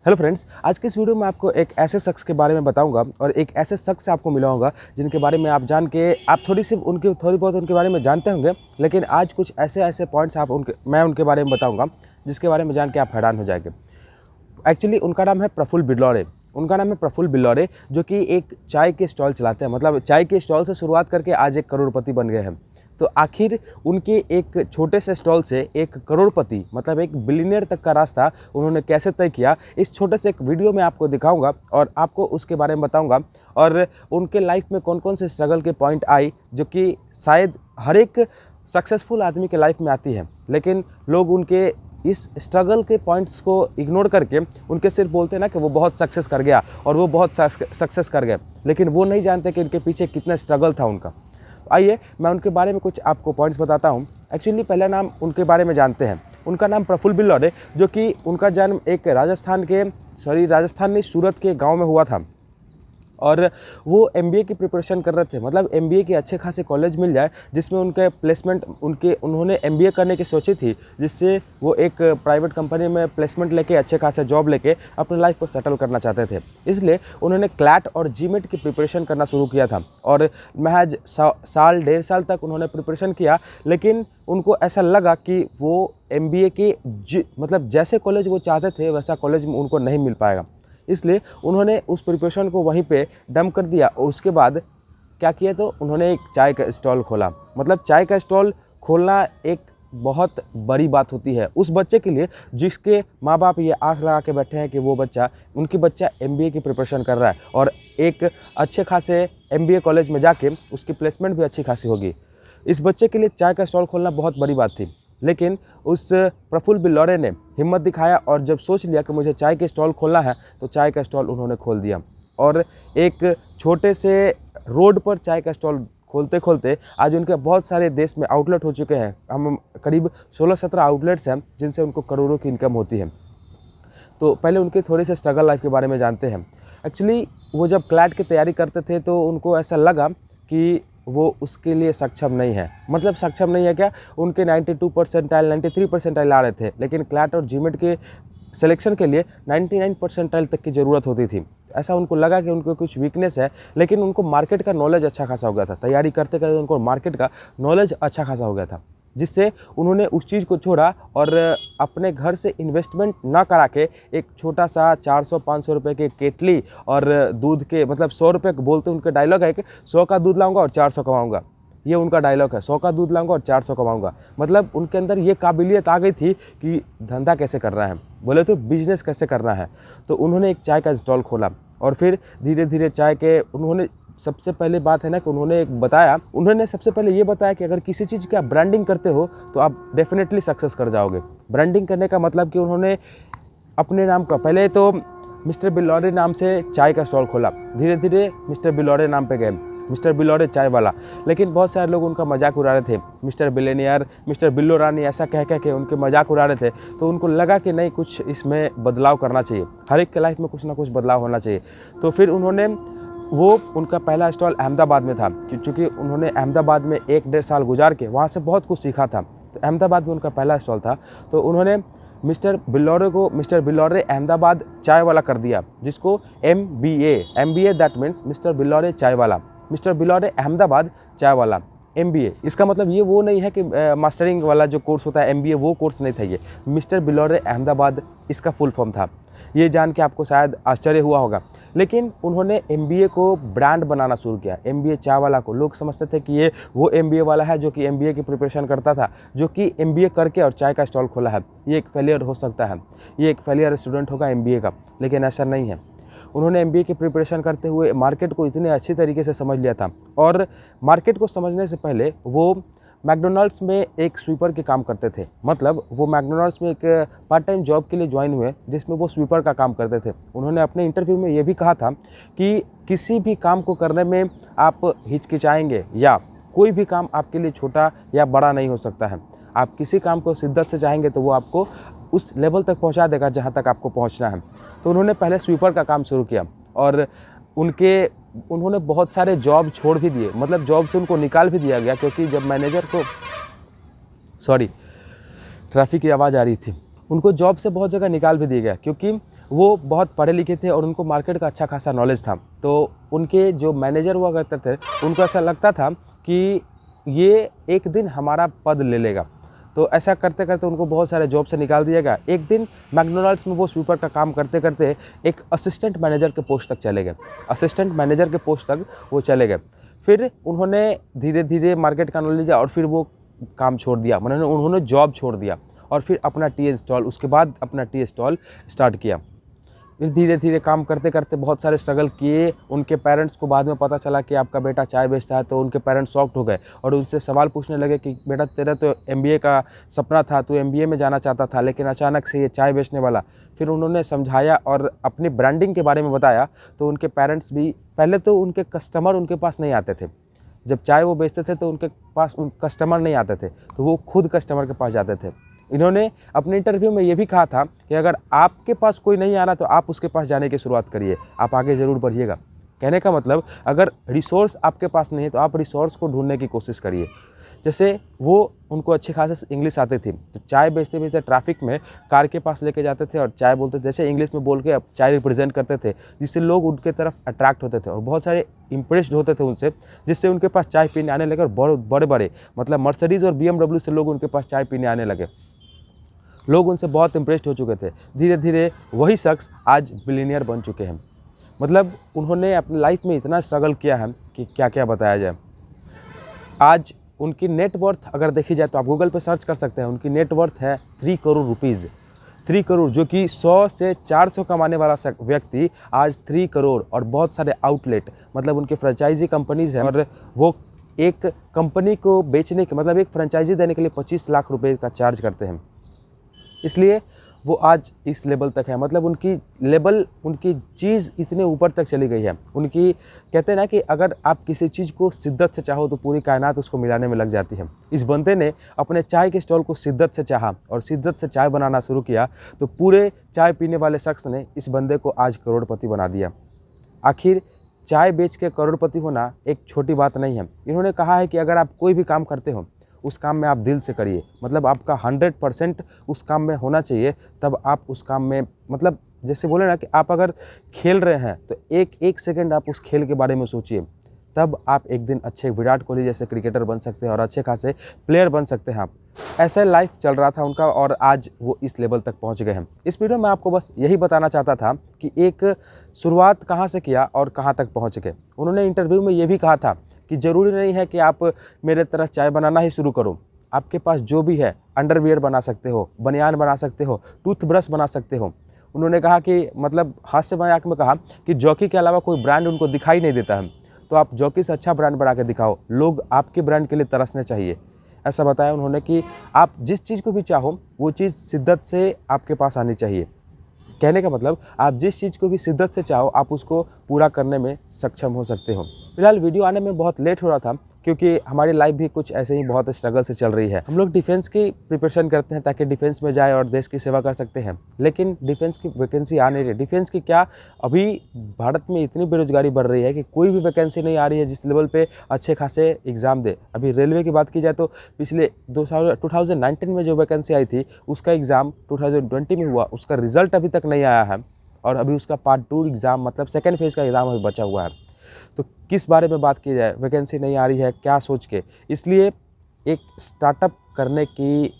Hello friends, आज के इस वीडियो में आपको एक ऐसे शख्स के बारे में बताऊंगा और एक ऐसे शख्स से आपको मिलाऊंगा जिनके बारे में आप जान के आप थोड़ी बहुत उनके बारे में जानते होंगे, लेकिन आज कुछ ऐसे पॉइंट्स मैं उनके बारे में बताऊंगा जिसके बारे में जान के आप हैरान हो जाएंगे। एक्चुअली उनका नाम है प्रफुल्ल बिल्लौरे, जो कि एक चाय के स्टॉल चलाते हैं। मतलब चाय के स्टॉल से शुरुआत करके आज एक करोड़पति बन गए हैं। तो आखिर उनके एक छोटे से स्टॉल से एक करोड़पति मतलब एक बिलियनियर तक का रास्ता उन्होंने कैसे तय किया, इस छोटे से एक वीडियो में आपको दिखाऊंगा और आपको उसके बारे में बताऊंगा। और उनके लाइफ में कौन कौन से स्ट्रगल के पॉइंट आई जो कि शायद हर एक सक्सेसफुल आदमी के लाइफ में आती है, लेकिन लोग उनके इस स्ट्रगल के पॉइंट्स को इग्नोर करके उनके सिर्फ बोलते हैं ना कि वो बहुत सक्सेस कर गया और वो बहुत सक्सेस कर गए, लेकिन वो नहीं जानते कि इनके पीछे कितना स्ट्रगल था उनका। आइए मैं उनके बारे में कुछ आपको पॉइंट्स बताता हूँ। एक्चुअली पहला नाम उनके बारे में जानते हैं। उनका नाम प्रफुल्ल बिल्लौरे, जो कि उनका जन्म एक राजस्थान में सूरत के गांव में हुआ था। और वो एमबीए की प्रिपरेशन कर रहे थे। मतलब एमबीए के अच्छे खासे कॉलेज मिल जाए जिसमें उनके प्लेसमेंट उन्होंने एमबीए करने की सोची थी, जिससे वो एक प्राइवेट कंपनी में प्लेसमेंट लेके अच्छे खासे जॉब लेके अपने लाइफ को सेटल करना चाहते थे। इसलिए उन्होंने क्लैट और जीमेट की प्रिपरेशन करना शुरू किया था और महज डेढ़ साल तक उन्होंने प्रिपरेशन किया। लेकिन उनको ऐसा लगा कि वो एमबीए के मतलब जैसे कॉलेज वो चाहते थे वैसा कॉलेज में उनको नहीं मिल पाएगा, इसलिए उन्होंने उस प्रिपरेशन को वहीं पे डंप कर दिया। और उसके बाद क्या किया, तो उन्होंने एक चाय का स्टॉल खोला। मतलब चाय का स्टॉल खोलना एक बहुत बड़ी बात होती है उस बच्चे के लिए जिसके माँ बाप ये आस लगा के बैठे हैं कि उनकी बच्चा एमबीए की प्रिपरेशन कर रहा है और एक अच्छे खासे एमबीए कॉलेज में जाके उसकी प्लेसमेंट भी अच्छी खासी होगी। इस बच्चे के लिए चाय का स्टॉल खोलना बहुत बड़ी बात थी, लेकिन उस प्रफुल्ल बिल्लौरे ने हिम्मत दिखाया और जब सोच लिया कि मुझे चाय के स्टॉल खोलना है तो चाय का स्टॉल उन्होंने खोल दिया। और एक छोटे से रोड पर चाय का स्टॉल खोलते खोलते आज उनके बहुत सारे देश में आउटलेट हो चुके हैं। हम करीब 16-17 आउटलेट्स हैं जिनसे उनको करोड़ों की इनकम होती है। तो पहले उनके थोड़े से स्ट्रगल लाइफ के बारे में जानते हैं। एक्चुअली वो जब क्लैट की तैयारी करते थे तो उनको ऐसा लगा कि वो उसके लिए सक्षम नहीं है। मतलब सक्षम नहीं है क्या, उनके 92 परसेंटाइल 93 परसेंटाइल आ रहे थे, लेकिन क्लैट और जीमेट के सिलेक्शन के लिए 99 परसेंटाइल तक की ज़रूरत होती थी। ऐसा उनको लगा कि उनको कुछ वीकनेस है, लेकिन उनको मार्केट का नॉलेज अच्छा खासा हो गया था। तैयारी करते करते उनको मार्केट का नॉलेज अच्छा खासा हो गया था, जिससे उन्होंने उस चीज़ को छोड़ा और अपने घर से इन्वेस्टमेंट ना करा के एक छोटा सा 400-500 रुपये के केटली और दूध के मतलब 100 रुपये बोलते उनका डायलॉग है कि 100 का दूध लाऊंगा और 400 कमाऊंगा। ये उनका डायलॉग है, 100 का दूध लाऊंगा और 400 कमाऊंगा। मतलब उनके अंदर ये काबिलियत आ गई थी कि धंधा कैसे करना है, बोले तो बिजनेस कैसे करना है। तो उन्होंने एक चाय का स्टॉल खोला और फिर धीरे धीरे चाय के उन्होंने सबसे पहले बात है ना कि उन्होंने सबसे पहले ये बताया कि अगर किसी चीज़ की आप ब्रांडिंग करते हो तो आप डेफिनेटली सक्सेस कर जाओगे। ब्रांडिंग करने का मतलब कि उन्होंने अपने नाम का पहले तो मिस्टर बिल्लौरे नाम से चाय का स्टॉल खोला, धीरे धीरे मिस्टर बिल्लौरे नाम पे गए, मिस्टर बिल्लौरे चाय वाला। लेकिन बहुत सारे लोग उनका मजाक उड़ा रहे थे, मिस्टर बिलेनियर, मिस्टर बिल्लो रानी ऐसा कह के उनके मजाक उड़ा रहे थे। तो उनको लगा कि नहीं, कुछ इसमें बदलाव करना चाहिए, हर एक के लाइफ में कुछ ना कुछ बदलाव होना चाहिए। तो फिर उनका पहला स्टॉल अहमदाबाद में था, क्योंकि उन्होंने अहमदाबाद में 1-1.5 साल गुजार के वहाँ से बहुत कुछ सीखा था। तो अहमदाबाद में उनका पहला स्टॉल था। तो उन्होंने मिस्टर बिल्लौरे अहमदाबाद चाय वाला कर दिया, जिसको MBA that means mister Billore चाय वाला, मिस्टर बिल्लौरे अहमदाबाद चाय वाला MBA। इसका मतलब ये वो नहीं है कि मास्टरिंग वाला जो कोर्स होता है MBA वो कोर्स नहीं था, ये मिस्टर बिल्लौरे अहमदाबाद इसका फुल फॉर्म था। ये जान के आपको शायद आश्चर्य हुआ होगा, लेकिन उन्होंने MBA को ब्रांड बनाना शुरू किया। MBA चाय वाला को लोग समझते थे कि ये वो MBA वाला है जो कि MBA की प्रिपरेशन करता था, जो कि MBA करके और चाय का स्टॉल खोला है। ये एक फेलियर हो सकता है, ये एक फेलियर स्टूडेंट होगा MBA का, लेकिन ऐसा नहीं है। उन्होंने MBA की प्रिपरेशन करते हुए मार्केट को इतने अच्छी तरीके से समझ लिया था। और मार्केट को समझने से पहले वो मैकडोनल्ड्स में एक स्वीपर के काम करते थे। मतलब वो मैकडोनल्ड्स में एक पार्ट टाइम जॉब के लिए ज्वाइन हुए जिसमें वो स्वीपर का काम करते थे। उन्होंने अपने इंटरव्यू में ये भी कहा था कि किसी भी काम को करने में आप हिचकिचाएंगे या कोई भी काम आपके लिए छोटा या बड़ा नहीं हो सकता है। आप किसी काम को शिद्दत से चाहेंगे तो वो आपको उस लेवल तक पहुंचा देगा जहां तक आपको पहुंचना है। तो उन्होंने पहले स्वीपर का काम शुरू किया और उन्होंने बहुत सारे जॉब छोड़ भी दिए। मतलब जॉब से उनको निकाल भी दिया गया, क्योंकि जब मैनेजर को ट्रैफिक की आवाज़ आ रही थी, उनको जॉब से बहुत जगह निकाल भी दिया गया, क्योंकि वो बहुत पढ़े लिखे थे और उनको मार्केट का अच्छा खासा नॉलेज था। तो उनके जो मैनेजर हुआ करते थे, उनको ऐसा लगता था कि ये एक दिन हमारा पद ले लेगा। तो ऐसा करते करते उनको बहुत सारे जॉब से निकाल दिया गया। एक दिन मैकडॉनल्ड्स में वो स्वीपर का काम करते करते एक असिस्टेंट मैनेजर के पोस्ट तक चले गए। असिस्टेंट मैनेजर के पोस्ट तक वो चले गए। फिर उन्होंने धीरे धीरे मार्केट का नॉलेज लिया और फिर वो काम छोड़ दिया, मतलब उन्होंने जॉब छोड़ दिया और फिर अपना टी स्टॉल, उसके बाद अपना टी स्टॉल स्टार्ट किया। फिर धीरे धीरे काम करते करते बहुत सारे स्ट्रगल किए। उनके पेरेंट्स को बाद में पता चला कि आपका बेटा चाय बेचता है, तो उनके पेरेंट्स शॉक्ड हो गए और उनसे सवाल पूछने लगे कि बेटा तेरा तो एमबीए का सपना था, तू एमबीए में जाना चाहता था, लेकिन अचानक से ये चाय बेचने वाला। फिर उन्होंने समझाया और अपनी ब्रांडिंग के बारे में बताया। तो उनके पेरेंट्स भी, पहले तो उनके कस्टमर उनके पास नहीं आते थे, जब चाय वो बेचते थे तो उनके पास कस्टमर नहीं आते थे, तो वो खुद कस्टमर के पास जाते थे। इन्होंने अपने इंटरव्यू में ये भी कहा था कि अगर आपके पास कोई नहीं आ रहा तो आप उसके पास जाने की शुरुआत करिए, आप आगे ज़रूर बढ़िएगा। कहने का मतलब, अगर रिसोर्स आपके पास नहीं है तो आप रिसोर्स को ढूंढने की कोशिश करिए। जैसे वो, उनको अच्छी खासी इंग्लिश आती थी, तो चाय बेचते बेचते ट्रैफिक में कार के पास लेके जाते थे और चाय बोलते थे, जैसे इंग्लिश में बोल के अब चाय रिप्रेजेंट करते थे, जिससे लोग उनके तरफ अट्रैक्ट होते थे और बहुत सारे इंप्रेस्ड होते थे उनसे, जिससे उनके पास चाय पीने आने लगे। और बड़े बड़े मतलब मर्सिडीज़ और BMW से लोग उनके पास चाय पीने आने लगे। लोग उनसे बहुत इम्प्रेस्ड हो चुके थे। धीरे धीरे वही शख्स आज बिलियनियर बन चुके हैं। मतलब उन्होंने अपनी लाइफ में इतना स्ट्रगल किया है कि क्या क्या बताया जाए। आज उनकी नेटवर्थ अगर देखी जाए तो आप गूगल पे सर्च कर सकते हैं, उनकी नेटवर्थ है 3 करोड़ रुपीज़। 3 करोड़, जो कि 100 से 400 कमाने वाला व्यक्ति आज 3 करोड़। और बहुत सारे आउटलेट, मतलब उनके फ्रेंचाइजी कंपनीज़ हैं और वो एक कंपनी को बेचने के, मतलब एक फ्रेंचाइजी देने के लिए 25 लाख रुपए का चार्ज करते हैं। इसलिए वो आज इस लेवल तक है। मतलब उनकी लेवल, उनकी चीज़ इतने ऊपर तक चली गई है। उनकी, कहते हैं ना कि अगर आप किसी चीज़ को शिद्दत से चाहो तो पूरी कायनात उसको मिलाने में लग जाती है। इस बंदे ने अपने चाय के स्टॉल को शिद्दत से चाहा और शिद्दत से चाय बनाना शुरू किया, तो पूरे चाय पीने वाले शख्स ने इस बंदे को आज करोड़पति बना दिया। आखिर चाय बेच के करोड़पति होना एक छोटी बात नहीं है। इन्होंने कहा है कि अगर आप कोई भी काम करते हो, उस काम में आप दिल से करिए, मतलब आपका 100% उस काम में होना चाहिए, तब आप उस काम में, मतलब जैसे बोले ना कि आप अगर खेल रहे हैं तो एक सेकंड आप उस खेल के बारे में सोचिए, तब आप एक दिन अच्छे विराट कोहली जैसे क्रिकेटर बन सकते हैं और अच्छे खासे प्लेयर बन सकते हैं आप। ऐसा लाइफ चल रहा था उनका और आज वो इस लेवल तक पहुंच गए हैं। इस वीडियो में आपको बस यही बताना चाहता था कि एक शुरुआत कहाँ से किया और कहाँ तक पहुँच गए। उन्होंने इंटरव्यू में ये भी कहा था कि ज़रूरी नहीं है कि आप मेरे तरह चाय बनाना ही शुरू करो, आपके पास जो भी है, अंडरवियर बना सकते हो, बनियान बना सकते हो, टूथब्रश बना सकते हो। उन्होंने कहा कि, मतलब हाथ से मजाक में कहा कि जॉकी के अलावा कोई ब्रांड उनको दिखाई नहीं देता है, तो आप जॉकी से अच्छा ब्रांड बना के दिखाओ, लोग आपके ब्रांड के लिए तरसने चाहिए। ऐसा बताया उन्होंने कि आप जिस चीज़ को भी चाहो वो चीज़ शिद्दत से आपके पास आनी चाहिए। कहने का मतलब, आप जिस चीज़ को भी शिद्दत से चाहो आप उसको पूरा करने में सक्षम हो सकते हो। फिलहाल वीडियो आने में बहुत लेट हो रहा था क्योंकि हमारी लाइफ भी कुछ ऐसे ही बहुत स्ट्रगल से चल रही है। हम लोग डिफेंस की प्रिपरेशन करते हैं ताकि डिफेंस में जाए और देश की सेवा कर सकते हैं, लेकिन डिफेंस की वैकेंसी आ नहीं रही। डिफेंस की क्या, अभी भारत में इतनी बेरोजगारी बढ़ रही है कि कोई भी वैकेंसी नहीं आ रही है जिस लेवल पे अच्छे खासे एग्ज़ाम दे। अभी रेलवे की बात की जाए तो पिछले 2019 में जो वैकेंसी आई थी उसका एग्ज़ाम 2020 में हुआ, उसका रिज़ल्ट अभी तक नहीं आया है और अभी उसका पार्ट 2 एग्ज़ाम, मतलब सेकेंड फेज़ का एग्ज़ाम अभी बचा हुआ है। तो किस बारे में बात की जाए, वैकेंसी नहीं आ रही है क्या सोच के। इसलिए एक स्टार्टअप करने की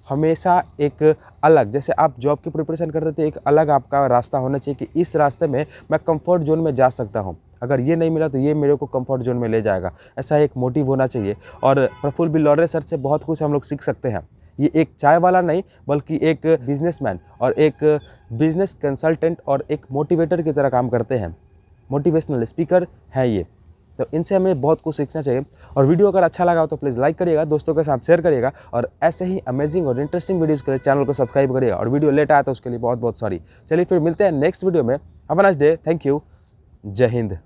हमेशा एक अलग, जैसे आप जॉब की प्रिपरेशन करते थे, एक अलग आपका रास्ता होना चाहिए कि इस रास्ते में मैं कंफर्ट जोन में जा सकता हूँ, अगर ये नहीं मिला तो ये मेरे को कंफर्ट जोन में ले जाएगा। ऐसा एक मोटिव होना चाहिए और प्रफुल्ल बिल्लौरे सर से बहुत कुछ हम लोग सीख सकते हैं। ये एक चाय वाला नहीं बल्कि एक बिजनेसमैन और एक बिजनेस कंसल्टेंट और एक मोटिवेटर की तरह काम करते हैं, मोटिवेशनल स्पीकर है ये। तो इनसे हमें बहुत कुछ सीखना चाहिए। और वीडियो अगर अच्छा लगा हो तो प्लीज़ लाइक करिएगा, दोस्तों के साथ शेयर करिएगा और ऐसे ही अमेजिंग और इंटरेस्टिंग वीडियोज़ के लिए चैनल को सब्सक्राइब करिएगा। और वीडियो लेट आया तो उसके लिए बहुत बहुत सॉरी। चलिए फिर मिलते हैं नेक्स्ट वीडियो में। Have a nice day, thank you, जय हिंद।